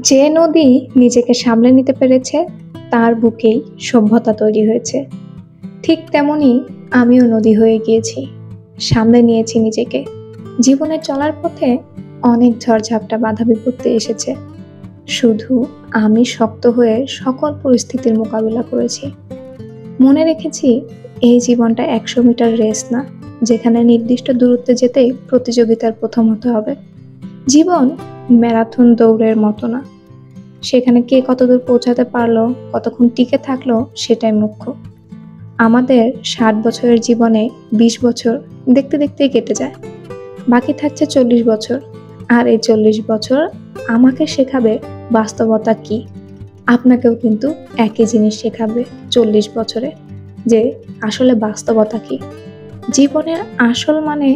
যে নদী নিজেকে সামলে নিতে পেরেছে তার বুকেই সভ্যতা তৈরি হয়েছে। ঠিক তেমনি আমিও নদী হয়ে গিয়েছি, সামলে নিয়েছি নিজেকে। জীবনে চলার পথে অনেক ঝড়ঝাপটা বাধা বিপত্তি এসেছে, শুধু আমি শক্ত হয়ে সকল পরিস্থিতির মোকাবিলা করেছি। মনে রেখেছি এই জীবনটা 100 মিটার রেস না, যেখানে নির্দিষ্ট দূরত্বে যেতেই প্রতিযোগিতার প্রথম হতে হবে। জীবন ম্যারাথন দৌড়ের মতো না, সেখানে কে কতদূর পৌঁছাতে পারলো, কতক্ষণ টিকে থাকলো সেটাই মুখ্য। আমাদের 60 বছরের জীবনে 20 বছর দেখতে দেখতেই কেটে যায়, বাকি থাকছে 40 বছর। আর এই 40 বছর আমাকে শেখাবে বাস্তবতা কি। আপনাকেও কিন্তু একই জিনিস শেখাবে 40 বছরে, যে আসলে বাস্তবতা কি। জীবনের আসল মানে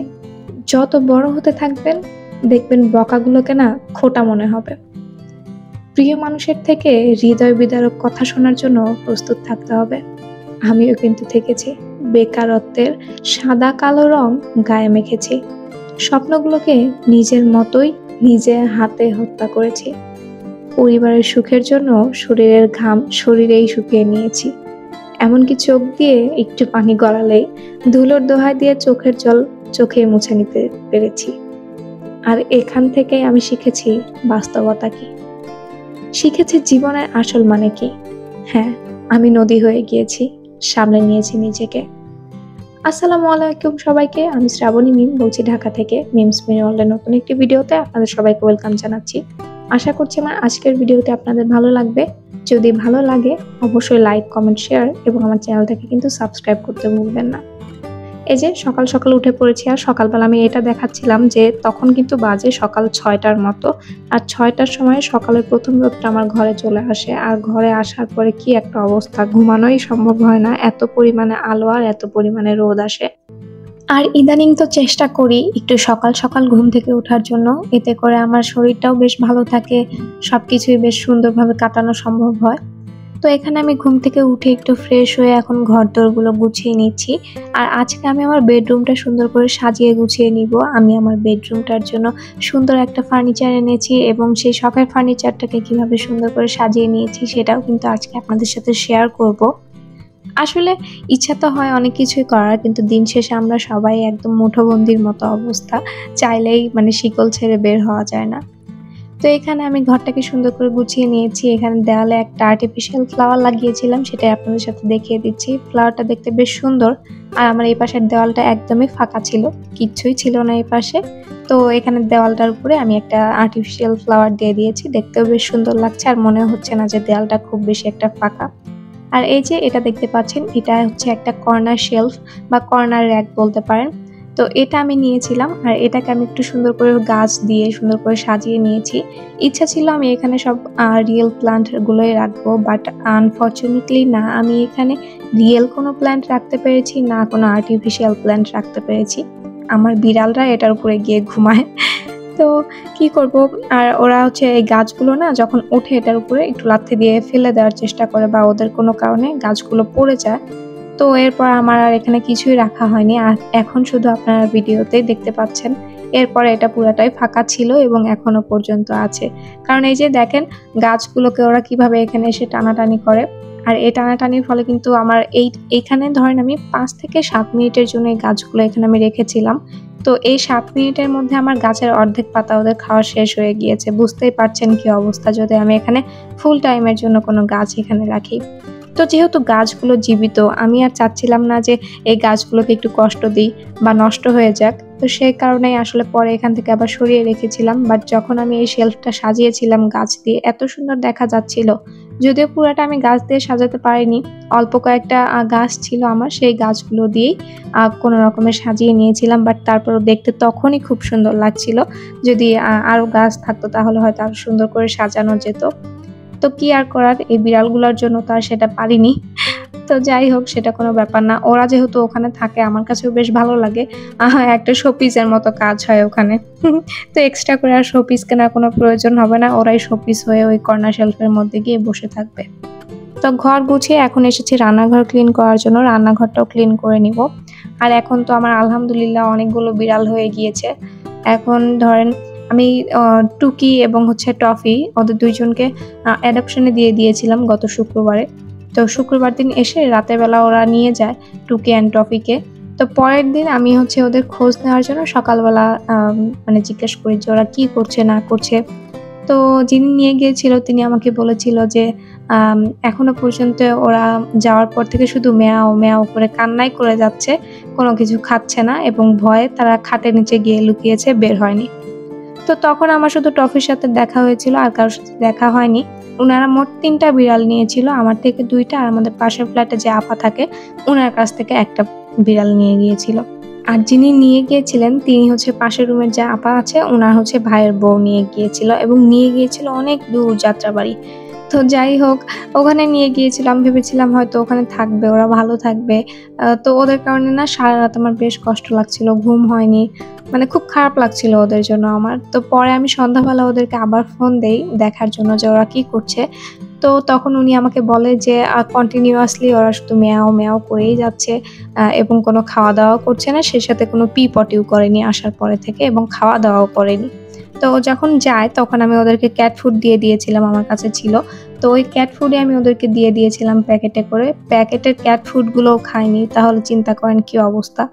যত বড় হতে থাকবেন, দেখবেন বকাগুলোকে না খোটা মনে হবে। প্রিয় মানুষের থেকে হৃদয় বিদারক কথা শোনার জন্য প্রস্তুত থাকতে হবে। আমিও কিন্তু থেকেছি, বেকারত্বের সাদা কালো রং গায়ে মেখেছি। স্বপ্নগুলোকে নিজের মতোই নিজের হাতে হত্যা করেছি। পরিবারের সুখের জন্য শরীরের ঘাম শরীরেই শুকিয়ে নিয়েছি। এমনকি চোখ দিয়ে একটু পানি গড়ালেই ধুলোর দোহাই দিয়ে চোখের জল চোখে মুছে নিতে পেরেছি। আর এখান থেকেই আমি শিখেছি বাস্তবতা কি, শিখেছি জীবনের আসল মানে কি। হ্যাঁ, আমি নদী হয়ে গিয়েছি, সামলে নিয়েছি নিজেকে। আসসালামু আলাইকুম সবাইকে, আমি শ্রাবণী মিম বলছি ঢাকা থেকে। মিমস মিরওয়ার্ল্ডের নতুন একটি ভিডিওতে আপনাদের সবাইকে ওয়েলকাম জানাচ্ছি। আশা করছি আমার আজকের ভিডিওটি আপনাদের ভালো লাগবে। যদি ভালো লাগে অবশ্যই লাইক, কমেন্ট, শেয়ার এবং আমার চ্যানেলটাকে কিন্তু সাবস্ক্রাইব করতে ভুলবেন না। এই যে সকাল সকাল উঠে পড়েছি, আর সকালবেলা আমি এটা দেখাচ্ছিলাম যে তখন কিন্তু বাজে সকাল 6টার মতো। আর 6টার সময় সকালের প্রথম রোদটা আমার ঘরে চলে আসে, আর ঘরে আসার পরে কি একটা অবস্থা, ঘুমানোই সম্ভব হয় না, এত পরিমাণে আলো আর এত পরিমাণে রোদ আসে। আর ইদানিং তো চেষ্টা করি একটু সকাল সকাল ঘুম থেকে ওঠার জন্য, এতে করে আমার শরীরটাও বেশ ভালো থাকে, সবকিছুই বেশ সুন্দরভাবে কাটানো সম্ভব হয়। তো এখানে আমি ঘুম থেকে উঠে একটু ফ্রেশ হয়ে এখন ঘর দোরগুলো গুছিয়ে নিচ্ছি। আর আজকে আমি আমার বেডরুমটা সুন্দর করে সাজিয়ে গুছিয়ে নিব। আমি আমার বেডরুমটার জন্য সুন্দর একটা ফার্নিচার এনেছি, এবং সেই শখের ফার্নিচারটাকে কিভাবে সুন্দর করে সাজিয়ে নিয়েছি সেটাও কিন্তু আজকে আপনাদের সাথে শেয়ার করব। আসলে ইচ্ছা তো হয় অনেক কিছুই করার, কিন্তু দিন শেষে আমরা সবাই একদম মুঠোবন্দির মতো অবস্থা, চাইলেই শিকল ছেড়ে বের হওয়া যায় না। তো এখানে আমি ঘরটাকে সুন্দর করে গুছিয়ে নিয়েছি। এখানে দেওয়ালে একটা আর্টিফিশিয়াল ফ্লাওয়ার লাগিয়েছিলাম, সেটাই আপনাদের সাথে দেখিয়ে দিচ্ছি। ফ্লাওয়ারটা দেখতে বেশ সুন্দর। আর আমার এই পাশের দেওয়ালটা একদমই ফাঁকা ছিল, কিচ্ছুই ছিল না এই পাশে। তো এখানে দেওয়ালটার উপরে আমি একটা আর্টিফিশিয়াল ফ্লাওয়ার দিয়ে দিয়েছি, দেখতেও বেশ সুন্দর লাগছে, আর মনে হচ্ছে না যে দেওয়ালটা খুব বেশি একটা ফাঁকা। আর এই যে এটা দেখতে পাচ্ছেন, এটা হচ্ছে একটা কর্নার শেলফ বা কর্নার র্যাক বলতে পারেন। তো এটা আমি নিয়েছিলাম, আর এটাকে আমি একটু সুন্দর করে গাছ দিয়ে সুন্দর করে সাজিয়ে নিয়েছি। ইচ্ছা ছিল আমি এখানে সব রিয়েল প্ল্যান্টগুলোই রাখবো, বাট আনফর্চুনেটলি না, আমি এখানে রিয়েল কোনো প্ল্যান্ট রাখতে পেরেছি না, কোনো আর্টিফিশিয়াল প্ল্যান্ট রাখতে পেরেছি। আমার বিড়ালরা এটার উপরে গিয়ে ঘুমায়, তো কি করব। আর ওরা এই গাছগুলো না যখন ওঠে এটার উপরে একটু লাথি দিয়ে ফেলে দেওয়ার চেষ্টা করে, বা ওদের কোনো কারণে গাছগুলো পড়ে যায়। তো এরপর আমার আর এখানে কিছুই রাখা হয়নি, আর এখন শুধু আপনারা ভিডিওতেই দেখতে পাচ্ছেন। এরপরে এটা পুরাটাই ফাঁকা ছিল এবং এখনো পর্যন্ত আছে, কারণ এই যে দেখেন গাছগুলোকে ওরা কিভাবে এখানে এসে টানাটানি করে। আর এই টানাটানির ফলে কিন্তু আমার এইখানে ধরেন আমি 5 থেকে 7 মিনিটের জন্য এই গাছগুলো এখানে আমি রেখেছিলাম। তো এই 7 মিনিটের মধ্যে আমার গাছের অর্ধেক পাতা ওদের খাওয়া শেষ হয়ে গিয়েছে। বুঝতেই পারছেন কি অবস্থা যদি আমি এখানে ফুল টাইমের জন্য কোনো গাছ এখানে রাখি। তো যেহেতু গাছগুলো জীবিত, আমি আর চাচ্ছিলাম না যে এই গাছগুলোকে একটু কষ্ট দিই বা নষ্ট হয়ে যাক। তো সেই কারণেই আসলে পরে এখান থেকে আবার সরিয়ে রেখেছিলাম। বাট যখন আমি এই শেলফটা সাজিয়েছিলাম গাছ দিয়ে, এত সুন্দর দেখা যাচ্ছিল। যদিও পুরাটা আমি গাছ দিয়ে সাজাতে পারিনি, অল্প কয়েকটা গাছ ছিল আমার, সেই গাছগুলো দিয়েই কোনো রকমে সাজিয়ে নিয়েছিলাম। বাট তারপরও দেখতে তখনই খুব সুন্দর লাগছিল। যদি আরও গাছ থাকতো তাহলে হয়তো আরও সুন্দর করে সাজানো যেত। তো কি আর করার, এই বিড়ালগুলোর জন্য তো আর সেটা পারিনি। তো যাই হোক, সেটা কোনো ব্যাপার না। ওরা যেহেতু ওখানে থাকে আমার কাছেও বেশ ভালো লাগে, একটা শোপিসের মতো কাজ হয় ওখানে। তো এক্সট্রা করে আর শোপিস কেনার কোনো প্রয়োজন হবে না, ওরাই শোপিস হয়ে ওই কর্নার শেলফের মধ্যে গিয়ে বসে থাকবে। তো ঘর গুছিয়ে এখন এসেছি রান্নাঘর ক্লিন করার জন্য, রান্নাঘরটাও ক্লিন করে নিব। আর এখন তো আমার আলহামদুলিল্লাহ অনেকগুলো বিড়াল হয়ে গিয়েছে। এখন ধরেন আমি টুকি এবং হচ্ছে টফি ওদের দুইজনকে অ্যাডপশনে দিয়ে দিয়েছিলাম গত শুক্রবারে। তো শুক্রবার দিন এসে রাতের বেলা ওরা নিয়ে যায় টুকি অ্যান্ড টফিকে। তো পরের দিন আমি হচ্ছে ওদের খোঁজ নেওয়ার জন্য সকালবেলা মানে জিজ্ঞেস করি যে ওরা কি করছে না করছে। তো যিনি নিয়ে গিয়েছিল তিনি আমাকে বলেছিল যে এখনো পর্যন্ত ওরা যাওয়ার পর থেকে শুধু ম্যাও ম্যাও করে কান্নাই করে যাচ্ছে, কোনো কিছু খাচ্ছে না এবং ভয়ে তারা খাটের নিচে গিয়ে লুকিয়েছে, বের হয়নি। তো তখন আমার শুধু টফির সাথে দেখা হয়েছিল, আর কারোর সাথে দেখা হয়নি। উনারা মোট ৩টা বিড়াল নিয়েছিল, আমার থেকে 2টা আর আমাদের পাশের ফ্ল্যাটে যে আপা থাকে উনার কাছ থেকে একটা বিড়াল নিয়ে গিয়েছিল। আর যিনি নিয়ে গিয়েছিলেন তিনি হচ্ছে পাশের রুমের যে আপা আছে উনার হচ্ছে ভাইয়ের বউ নিয়ে গিয়েছিল এবং নিয়ে গিয়েছিল অনেক দূর যাত্রাবাড়ি। তো যাই হোক, ওখানে নিয়ে গিয়েছিলাম, ভেবেছিলাম হয়তো ওখানে থাকবে, ওরা ভালো থাকবে। তো ওদের কারণে না সারা রাত আমার বেশ কষ্ট লাগছিল, ঘুম হয়নি, মানে খুব খারাপ লাগছিল ওদের জন্য আমার। তো পরে আমি সন্ধ্যাবেলা ওদেরকে আবার ফোন দেই দেখার জন্য যে ওরা কি করছে। তো তখন উনি আমাকে বলে যে কন্টিনিউয়াসলি ওরা শুধু ম্যাও ম্যাও করেই যাচ্ছে এবং কোনো খাওয়া দাওয়া করছে না, সে সাথে কোনো পি পটিও করেনি আসার পরে থেকে এবং খাওয়া দাওয়াও করেনি। তো যখন যায় তখন আমি ওদেরকে ক্যাট ফুড দিয়ে দিয়েছিলাম, আমার কাছে ছিল। তো ওই ক্যাট ফুডই আমি ওদেরকে দিয়ে দিয়েছিলাম প্যাকেটে করে। প্যাকেটের ক্যাট ফুডগুলোও খায়নি, তাহলে চিন্তা করেন কি অবস্থা।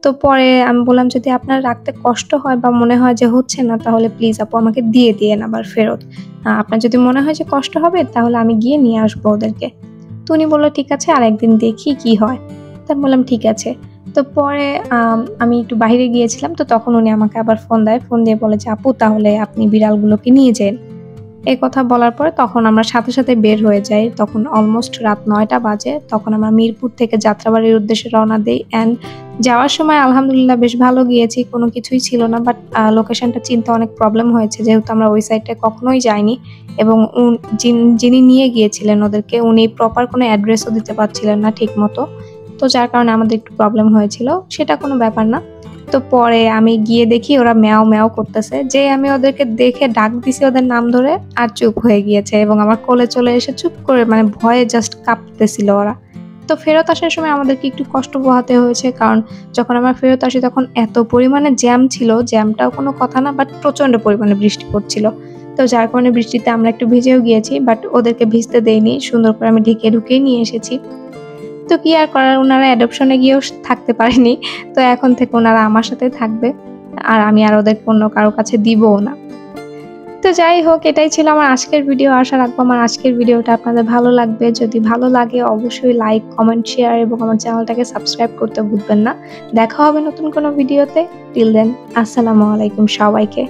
তো পরে আমি বললাম যদি আপনার রাখতে কষ্ট হয় বা মনে হয় যে হচ্ছে না তাহলে প্লিজ আপু আমাকে দিয়ে দিয়েন আবার ফেরত। আপনার যদি মনে হয় যে কষ্ট হবে তাহলে আমি গিয়ে নিয়ে আসবো ওদেরকে। তো উনি বললো ঠিক আছে, আর একদিন দেখি কি হয়। তা আমি বললাম ঠিক আছে। তো পরে আমি একটু বাইরে গিয়েছিলাম, তো তখন উনি আমাকে আবার ফোন দেয়, ফোন দিয়ে বলে যে আপু তাহলে আপনি বিড়ালগুলোকে নিয়ে যান। এই কথা বলার পরে তখন আমরা সাথে সাথে বের হয়ে যাই। তখন অলমোস্ট রাত 9টা বাজে। তখন আমরা মিরপুর থেকে যাত্রাবাড়ির উদ্দেশ্যে রওনা দেই অ্যান্ড যাওয়ার সময় আলহামদুলিল্লাহ বেশ ভালো গিয়েছি, কোনো কিছুই ছিল না। বাট লোকেশনটা চিনতে অনেক প্রবলেম হয়েছে যেহেতু আমরা ওই সাইডটায় কখনোই যাইনি এবং যিনি নিয়ে গিয়েছিলেন ওদেরকে উনি প্রপার কোনো অ্যাড্রেসও দিতে পারছিলেন না ঠিক মতো। তো যার কারণে আমাদের একটু প্রবলেম হয়েছিল, সেটা কোনো ব্যাপার না। তো পরে আমি গিয়ে দেখি ওরা ম্যাও ম্যাও করতেছে, যে আমি ওদেরকে দেখে ডাক দিছি ওদের নাম ধরে আর চুপ হয়ে গিয়েছে এবং আমার কোলে চলে এসে চুপ করে মানে ভয়ে জাস্ট কাঁপতেছিল ওরা। তো ফেরত আসার সময় আমাদেরকে একটু কষ্ট পোহাতে হয়েছে, কারণ যখন আমরা ফেরত আসি তখন এত পরিমাণে জ্যাম ছিল, জ্যামটাও কোনো কথা না, বাট প্রচন্ড পরিমাণে বৃষ্টি পড়ছিল। তো যার কারণে বৃষ্টিতে আমরা একটু ভিজেও গিয়েছি, বাট ওদেরকে ভিজতে দেইনি, সুন্দর করে আমি ঢুকিয়ে নিয়ে এসেছি। তো কি আর করার, ওনারা অ্যাডপশনে গিয়েও থাকতে পারেনি। তো এখন থেকে ওনারা আমার সাথে থাকবে আর আমি আর ওদেরকে অন্য কারো কাছে দিবও না। তো যাই হোক, এটাই ছিল আমার আজকের ভিডিও। আশা রাখবো আমার আজকের ভিডিওটা আপনাদের ভালো লাগবে। যদি ভালো লাগে অবশ্যই লাইক, কমেন্ট, শেয়ার এবং আমার চ্যানেলটাকে সাবস্ক্রাইব করতে ভুলবেন না। দেখা হবে নতুন কোনো ভিডিওতে। টিল দেন, আসসালামু আলাইকুম সবাইকে।